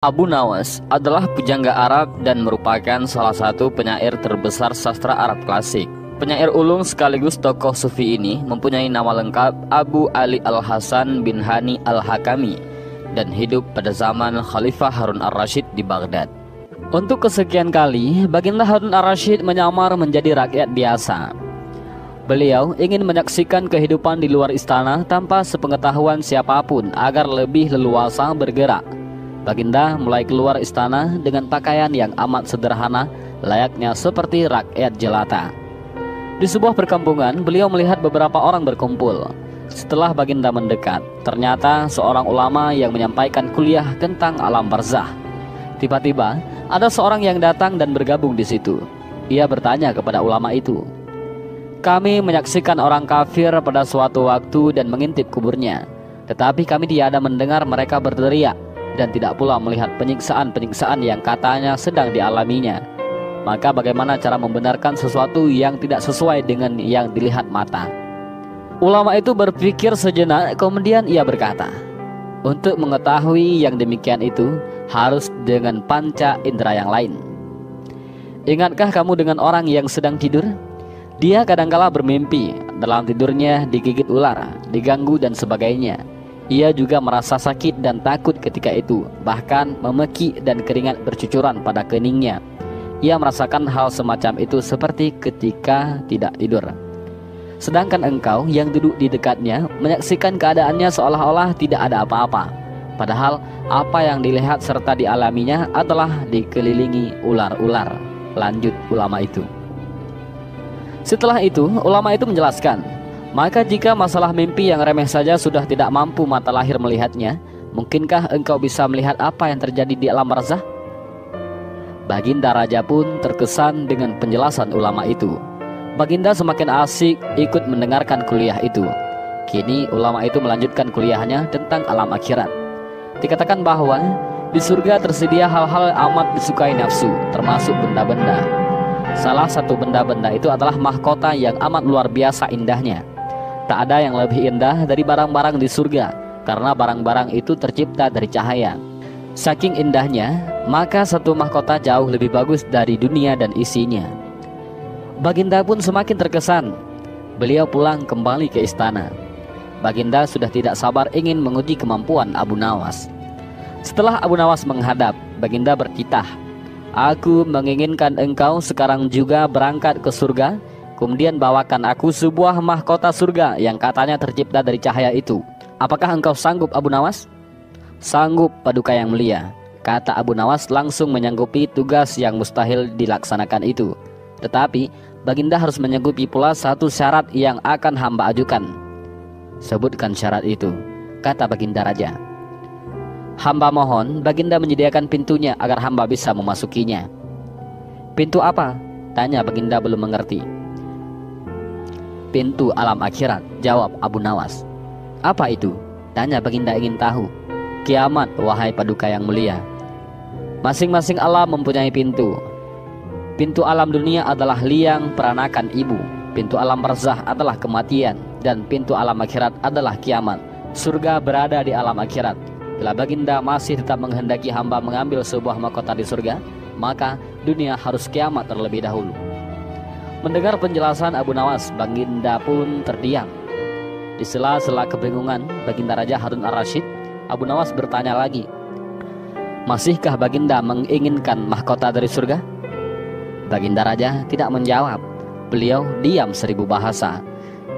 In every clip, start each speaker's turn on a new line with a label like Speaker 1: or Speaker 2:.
Speaker 1: Abu Nawas adalah pujangga Arab dan merupakan salah satu penyair terbesar sastra Arab klasik. Penyair ulung sekaligus tokoh sufi ini mempunyai nama lengkap Abu Ali Al-Hasan bin Hani Al-Hakami dan hidup pada zaman Khalifah Harun Ar-Rasyid di Baghdad. Untuk kesekian kali, Baginda Harun Ar-Rasyid menyamar menjadi rakyat biasa. Beliau ingin menyaksikan kehidupan di luar istana tanpa sepengetahuan siapapun agar lebih leluasa bergerak. Baginda mulai keluar istana dengan pakaian yang amat sederhana, layaknya seperti rakyat jelata. Di sebuah perkampungan, beliau melihat beberapa orang berkumpul. Setelah Baginda mendekat, ternyata seorang ulama yang menyampaikan kuliah tentang alam barzah. Tiba-tiba, ada seorang yang datang dan bergabung di situ. Ia bertanya kepada ulama itu, "Kami menyaksikan orang kafir pada suatu waktu dan mengintip kuburnya, tetapi kami tiada mendengar mereka berteriak dan tidak pula melihat penyiksaan-penyiksaan yang katanya sedang dialaminya. Maka bagaimana cara membenarkan sesuatu yang tidak sesuai dengan yang dilihat mata?" Ulama itu berpikir sejenak, kemudian ia berkata, "Untuk mengetahui yang demikian itu harus dengan panca indera yang lain. Ingatkah kamu dengan orang yang sedang tidur? Dia kadangkala bermimpi, dalam tidurnya digigit ular, diganggu dan sebagainya. Ia juga merasa sakit dan takut ketika itu, bahkan memeki dan keringat bercucuran pada keningnya. Ia merasakan hal semacam itu seperti ketika tidak tidur. Sedangkan engkau yang duduk di dekatnya menyaksikan keadaannya seolah-olah tidak ada apa-apa. Padahal apa yang dilihat serta dialaminya adalah dikelilingi ular-ular." Lanjut ulama itu. Setelah itu, ulama itu menjelaskan, "Maka jika masalah mimpi yang remeh saja sudah tidak mampu mata lahir melihatnya, mungkinkah engkau bisa melihat apa yang terjadi di alam barzah?" Baginda Raja pun terkesan dengan penjelasan ulama itu. Baginda semakin asik ikut mendengarkan kuliah itu. Kini ulama itu melanjutkan kuliahnya tentang alam akhirat. Dikatakan bahwa di surga tersedia hal-hal amat disukai nafsu, termasuk benda-benda. Salah satu benda-benda itu adalah mahkota yang amat luar biasa indahnya. Tak ada yang lebih indah dari barang-barang di surga, karena barang-barang itu tercipta dari cahaya. Saking indahnya, maka satu mahkota jauh lebih bagus dari dunia dan isinya. Baginda pun semakin terkesan. Beliau pulang kembali ke istana. Baginda sudah tidak sabar ingin menguji kemampuan Abu Nawas. Setelah Abu Nawas menghadap, Baginda bertitah, "Aku menginginkan engkau sekarang juga berangkat ke surga. Kemudian bawakan aku sebuah mahkota surga yang katanya tercipta dari cahaya itu. Apakah engkau sanggup, Abu Nawas?" "Sanggup, Paduka Yang Mulia," kata Abu Nawas langsung menyanggupi tugas yang mustahil dilaksanakan itu. Tetapi Baginda harus menyanggupi pula satu syarat yang akan hamba ajukan. "Sebutkan syarat itu," kata Baginda Raja. "Hamba mohon Baginda menyediakan pintunya agar hamba bisa memasukinya." "Pintu apa?" tanya Baginda belum mengerti. "Pintu alam akhirat," jawab Abu Nawas. "Apa itu?" tanya Baginda ingin tahu. "Kiamat, wahai Paduka Yang Mulia. Masing-masing alam mempunyai pintu. Pintu alam dunia adalah liang peranakan ibu, pintu alam barzah adalah kematian, dan pintu alam akhirat adalah kiamat. Surga berada di alam akhirat. Bila Baginda masih tetap menghendaki hamba mengambil sebuah mahkota di surga, maka dunia harus kiamat terlebih dahulu." Mendengar penjelasan Abu Nawas, Baginda pun terdiam. Di sela-sela kebingungan Baginda Raja Harun Ar-Rasyid, Abu Nawas bertanya lagi, "Masihkah Baginda menginginkan mahkota dari surga?" Baginda Raja tidak menjawab. Beliau diam seribu bahasa.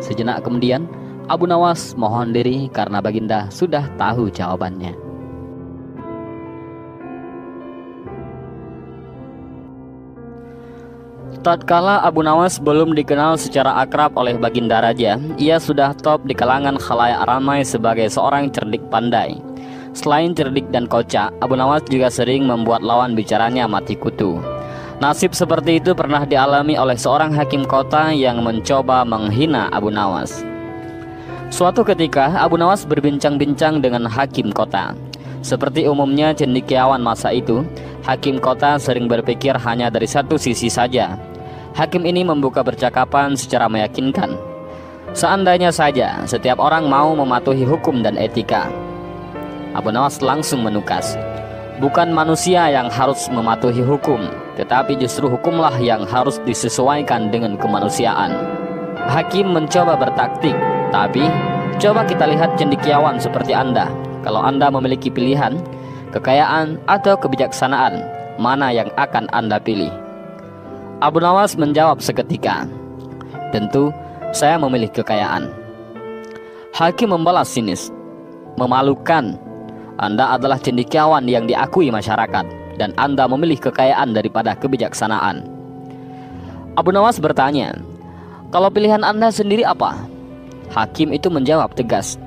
Speaker 1: Sejenak kemudian Abu Nawas mohon diri karena Baginda sudah tahu jawabannya. Tatkala Abu Nawas belum dikenal secara akrab oleh Baginda Raja, ia sudah top di kalangan khalayak ramai sebagai seorang cerdik pandai. Selain cerdik dan kocak, Abu Nawas juga sering membuat lawan bicaranya mati kutu. Nasib seperti itu pernah dialami oleh seorang hakim kota yang mencoba menghina Abu Nawas. Suatu ketika Abu Nawas berbincang-bincang dengan hakim kota. Seperti umumnya cendekiawan masa itu, hakim kota sering berpikir hanya dari satu sisi saja. Hakim ini membuka percakapan secara meyakinkan. Seandainya saja setiap orang mau mematuhi hukum dan etika. Abu Nawas langsung menukas, Bukan manusia yang harus mematuhi hukum, tetapi justru hukumlah yang harus disesuaikan dengan kemanusiaan. Hakim mencoba bertaktik, tapi coba kita lihat cendekiawan seperti Anda. Kalau Anda memiliki pilihan, kekayaan atau kebijaksanaan, mana yang akan Anda pilih? Abu Nawas menjawab seketika, tentu saya memilih kekayaan. Hakim membalas sinis, memalukan. Anda adalah cendekiawan yang diakui masyarakat, dan Anda memilih kekayaan daripada kebijaksanaan. Abu Nawas bertanya, kalau pilihan Anda sendiri apa? Hakim itu menjawab tegas,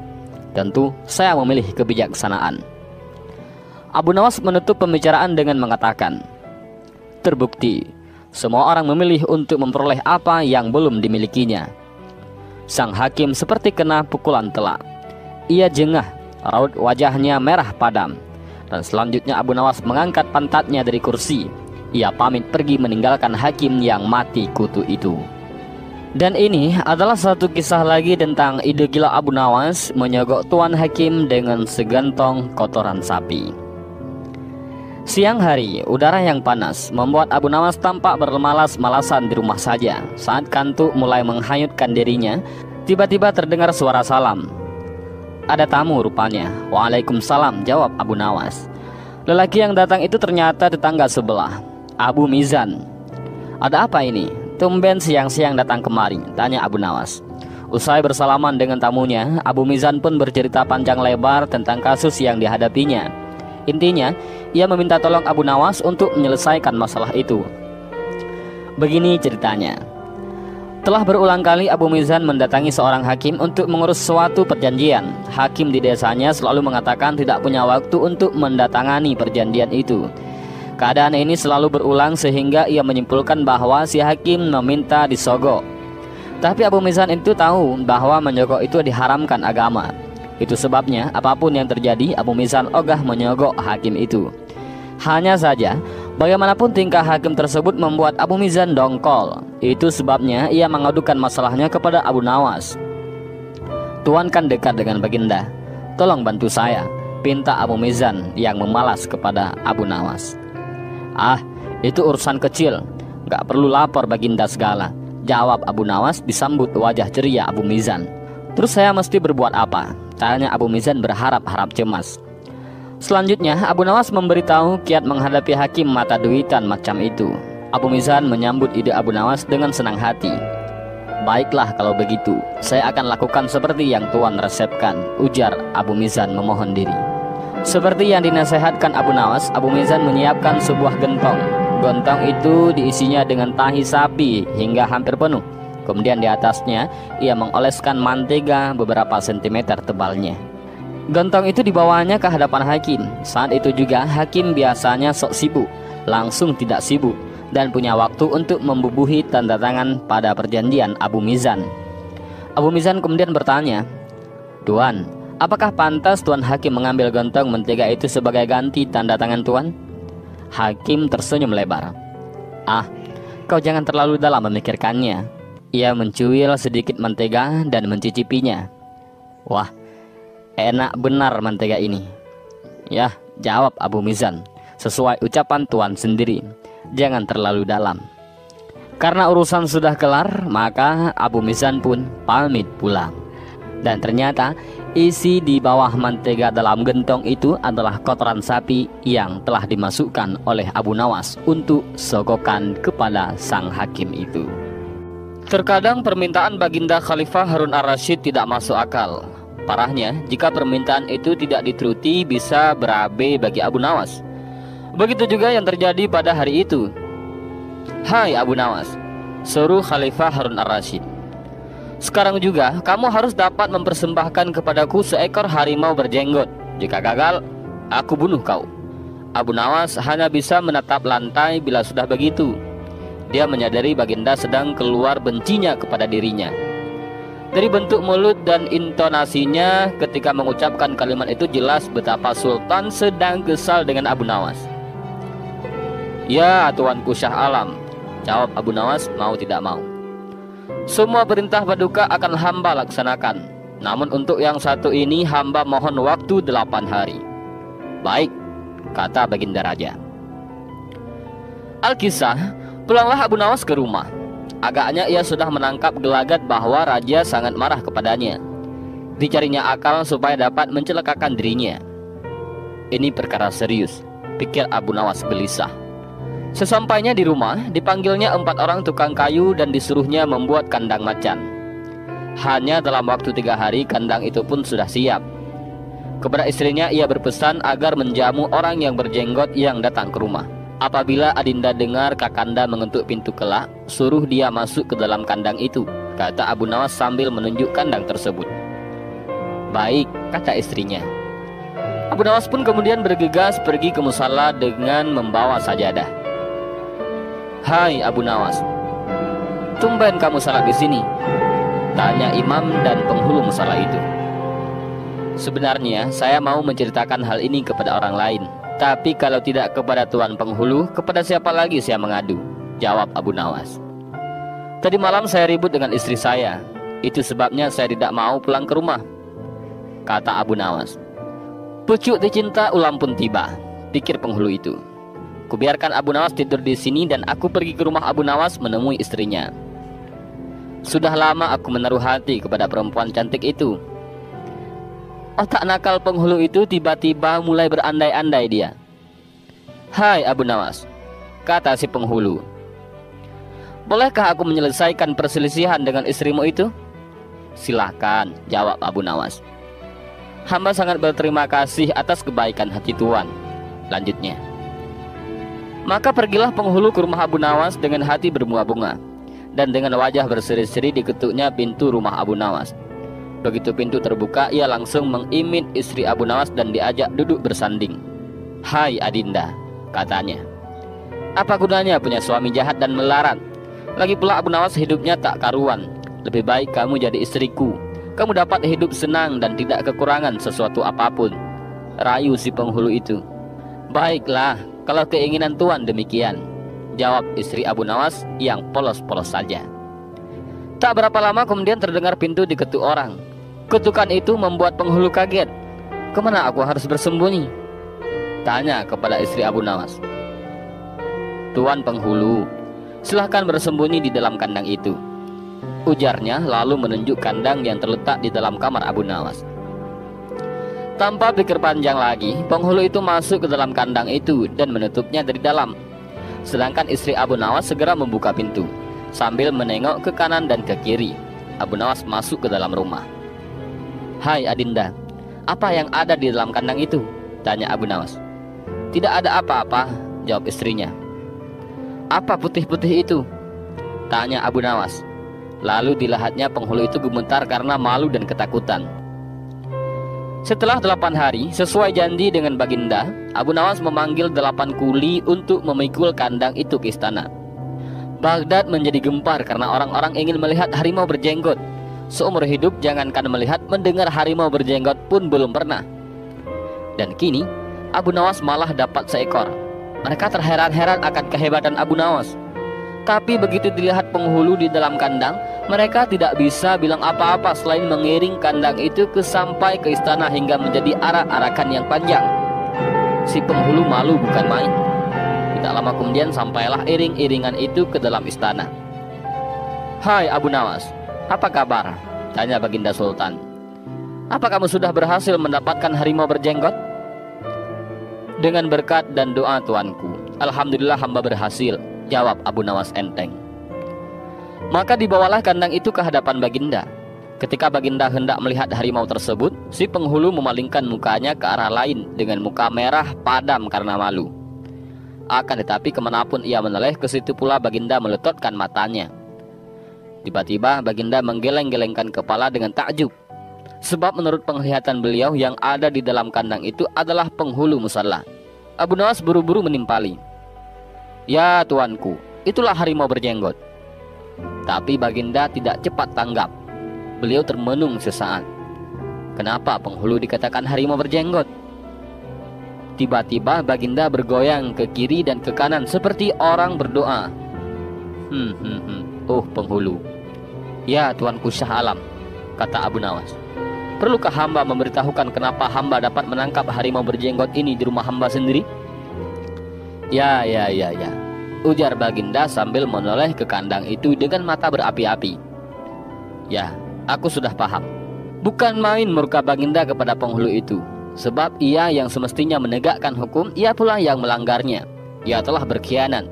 Speaker 1: tentu saya memilih kebijaksanaan. Abu Nawas menutup pembicaraan dengan mengatakan, terbukti, semua orang memilih untuk memperoleh apa yang belum dimilikinya. Sang hakim seperti kena pukulan telak. Ia jengah, raut wajahnya merah padam, dan selanjutnya Abu Nawas mengangkat pantatnya dari kursi. Ia pamit pergi meninggalkan hakim yang mati kutu itu. Dan ini adalah satu kisah lagi tentang ide gila Abu Nawas menyogok tuan hakim dengan segantong kotoran sapi. Siang hari, udara yang panas membuat Abu Nawas tampak bermalas-malasan di rumah saja. Saat kantuk mulai menghanyutkan dirinya, tiba-tiba terdengar suara salam. Ada tamu rupanya. Waalaikumsalam, jawab Abu Nawas. Lelaki yang datang itu ternyata tetangga sebelah, Abu Mizan. Ada apa ini? Tumben siang-siang datang kemari, tanya Abu Nawas. Usai bersalaman dengan tamunya, Abu Mizan pun bercerita panjang lebar tentang kasus yang dihadapinya. Intinya, ia meminta tolong Abu Nawas untuk menyelesaikan masalah itu. Begini ceritanya. Telah berulang kali Abu Mizan mendatangi seorang hakim untuk mengurus suatu perjanjian. Hakim di desanya selalu mengatakan tidak punya waktu untuk mendatangani perjanjian itu. Keadaan ini selalu berulang sehingga ia menyimpulkan bahwa si hakim meminta disogok. Tapi Abu Mizan itu tahu bahwa menyogok itu diharamkan agama. Itu sebabnya apapun yang terjadi, Abu Mizan ogah menyogok hakim itu. Hanya saja, bagaimanapun tingkah hakim tersebut membuat Abu Mizan dongkol. Itu sebabnya ia mengadukan masalahnya kepada Abu Nawas. Tuan kan dekat dengan Baginda, tolong bantu saya, pinta Abu Mizan yang memalas kepada Abu Nawas. Ah, itu urusan kecil, gak perlu lapor Baginda segala, jawab Abu Nawas disambut wajah ceria Abu Mizan. Terus saya mesti berbuat apa? Tanya Abu Mizan berharap-harap cemas. Selanjutnya Abu Nawas memberitahu kiat menghadapi hakim mata duitan macam itu. Abu Mizan menyambut ide Abu Nawas dengan senang hati. Baiklah kalau begitu, saya akan lakukan seperti yang Tuan resepkan, ujar Abu Mizan memohon diri. Seperti yang dinasehatkan Abu Nawas, Abu Mizan menyiapkan sebuah gentong. Gentong itu diisinya dengan tahi sapi hingga hampir penuh. Kemudian di atasnya ia mengoleskan mantega beberapa sentimeter tebalnya. Gentong itu dibawanya ke hadapan hakim. Saat itu juga hakim biasanya sok sibuk, langsung tidak sibuk, dan punya waktu untuk membubuhi tanda tangan pada perjanjian Abu Mizan. Abu Mizan kemudian bertanya, Tuan, apakah pantas Tuan Hakim mengambil gentong mentega itu sebagai ganti tanda tangan Tuan? Hakim tersenyum lebar. Ah, kau jangan terlalu dalam memikirkannya. Ia mencuil sedikit mentega dan mencicipinya. Wah, enak benar mentega ini. Ya, jawab Abu Mizan, sesuai ucapan Tuan sendiri, jangan terlalu dalam. Karena urusan sudah kelar, maka Abu Mizan pun pamit pulang. Dan ternyata isi di bawah mentega dalam gentong itu adalah kotoran sapi yang telah dimasukkan oleh Abu Nawas untuk sogokan kepada sang hakim itu. Terkadang permintaan Baginda Khalifah Harun ar-Rasyid tidak masuk akal. Parahnya, jika permintaan itu tidak dituruti bisa berabe bagi Abu Nawas. Begitu juga yang terjadi pada hari itu. Hai Abu Nawas, seru Khalifah Harun ar-Rasyid. Sekarang juga kamu harus dapat mempersembahkan kepadaku seekor harimau berjenggot. Jika gagal, aku bunuh kau. Abu Nawas hanya bisa menatap lantai bila sudah begitu. Dia menyadari Baginda sedang keluar bencinya kepada dirinya. Dari bentuk mulut dan intonasinya ketika mengucapkan kalimat itu jelas betapa Sultan sedang kesal dengan Abu Nawas. Ya Tuanku Syah Alam, jawab Abu Nawas mau tidak mau. Semua perintah paduka akan hamba laksanakan. Namun untuk yang satu ini hamba mohon waktu 8 hari. Baik, kata Baginda Raja. Alkisah, pulanglah Abu Nawas ke rumah. Agaknya ia sudah menangkap gelagat bahwa raja sangat marah kepadanya. Dicarinya akal supaya dapat mencelakakan dirinya. Ini perkara serius, pikir Abu Nawas gelisah. Sesampainya di rumah, dipanggilnya 4 orang tukang kayu dan disuruhnya membuat kandang macan. Hanya dalam waktu 3 hari kandang itu pun sudah siap. Kepada istrinya ia berpesan agar menjamu orang yang berjenggot yang datang ke rumah. Apabila Adinda dengar Kakanda mengetuk pintu kelak, suruh dia masuk ke dalam kandang itu, kata Abu Nawas sambil menunjuk kandang tersebut. Baik, kata istrinya. Abu Nawas pun kemudian bergegas pergi ke musala dengan membawa sajadah. Hai Abu Nawas, tumben kamu salat di sini, tanya imam dan penghulu musala itu. Sebenarnya saya mau menceritakan hal ini kepada orang lain, tapi kalau tidak kepada tuan penghulu, kepada siapa lagi saya mengadu? Jawab Abu Nawas. Tadi malam saya ribut dengan istri saya, itu sebabnya saya tidak mau pulang ke rumah, kata Abu Nawas. Pucuk dicinta ulam pun tiba, pikir penghulu itu. Kubiarkan Abu Nawas tidur di sini dan aku pergi ke rumah Abu Nawas menemui istrinya. Sudah lama aku menaruh hati kepada perempuan cantik itu. Otak nakal penghulu itu tiba-tiba mulai berandai-andai dia. Hai Abu Nawas, kata si penghulu, bolehkah aku menyelesaikan perselisihan dengan istrimu itu? Silahkan, jawab Abu Nawas. Hamba sangat berterima kasih atas kebaikan hati tuan, lanjutnya. Maka pergilah penghulu ke rumah Abu Nawas dengan hati berbunga-bunga, dan dengan wajah berseri-seri diketuknya pintu rumah Abu Nawas. Begitu pintu terbuka, ia langsung mengimit istri Abu Nawas dan diajak duduk bersanding. Hai Adinda, katanya, apa gunanya punya suami jahat dan melarat? Lagi pula Abu Nawas hidupnya tak karuan. Lebih baik kamu jadi istriku. Kamu dapat hidup senang dan tidak kekurangan sesuatu apapun, rayu si penghulu itu. Baiklah, kalau keinginan tuan demikian, jawab istri Abu Nawas yang polos-polos saja. Tak berapa lama kemudian terdengar pintu diketuk orang. Ketukan itu membuat penghulu kaget. Kemana aku harus bersembunyi? Tanya kepada istri Abu Nawas. Tuan penghulu, silahkan bersembunyi di dalam kandang itu, ujarnya lalu menunjuk kandang yang terletak di dalam kamar Abu Nawas. Tanpa pikir panjang lagi, penghulu itu masuk ke dalam kandang itu dan menutupnya dari dalam. Sedangkan istri Abu Nawas segera membuka pintu sambil menengok ke kanan dan ke kiri. Abu Nawas masuk ke dalam rumah. Hai Adinda, apa yang ada di dalam kandang itu? Tanya Abu Nawas. Tidak ada apa-apa, jawab istrinya. Apa putih-putih itu? Tanya Abu Nawas. Lalu dilihatnya penghulu itu gemetar karena malu dan ketakutan. Setelah 8 hari, sesuai janji dengan Baginda, Abu Nawas memanggil 8 kuli untuk memikul kandang itu ke istana. Baghdad menjadi gempar karena orang-orang ingin melihat harimau berjenggot. Seumur hidup jangankan melihat, mendengar harimau berjenggot pun belum pernah. Dan kini Abu Nawas malah dapat seekor. Mereka terheran-heran akan kehebatan Abu Nawas. Tapi begitu dilihat penghulu di dalam kandang, mereka tidak bisa bilang apa-apa selain mengiring kandang itu sampai ke istana hingga menjadi arak-arakan yang panjang. Si penghulu malu bukan main. Tidak lama kemudian sampailah iring-iringan itu ke dalam istana. Hai Abu Nawas, apa kabar? Tanya Baginda Sultan. Apa kamu sudah berhasil mendapatkan harimau berjenggot? Dengan berkat dan doa tuanku, alhamdulillah hamba berhasil, jawab Abu Nawas enteng. Maka dibawalah kandang itu ke hadapan Baginda. Ketika Baginda hendak melihat harimau tersebut, si penghulu memalingkan mukanya ke arah lain dengan muka merah padam karena malu. Akan tetapi kemanapun ia menoleh, ke situ pula Baginda meletotkan matanya. Tiba-tiba Baginda menggeleng-gelengkan kepala dengan takjub, sebab menurut penglihatan beliau yang ada di dalam kandang itu adalah penghulu musalla. Abu Nawas buru-buru menimpali. Ya tuanku, itulah harimau berjenggot. Tapi Baginda tidak cepat tanggap. Beliau termenung sesaat. Kenapa penghulu dikatakan harimau berjenggot? Tiba-tiba Baginda bergoyang ke kiri dan ke kanan seperti orang berdoa. Oh penghulu. Ya tuanku Syah Alam, kata Abu Nawas. Perlukah hamba memberitahukan kenapa hamba dapat menangkap harimau berjenggot ini di rumah hamba sendiri? Ya, ujar Baginda sambil menoleh ke kandang itu dengan mata berapi-api. Ya, aku sudah paham. Bukan main murka Baginda kepada penghulu itu, sebab ia yang semestinya menegakkan hukum, ia pula yang melanggarnya. Ia telah berkhianat.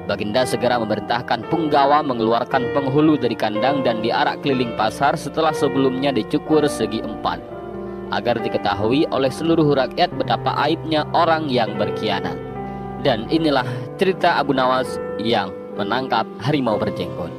Speaker 1: Baginda segera memerintahkan punggawa mengeluarkan penghulu dari kandang dan diarak keliling pasar setelah sebelumnya dicukur segi 4, agar diketahui oleh seluruh rakyat betapa aibnya orang yang berkhianat. Dan inilah cerita Abu Nawas yang menangkap harimau berjenggot.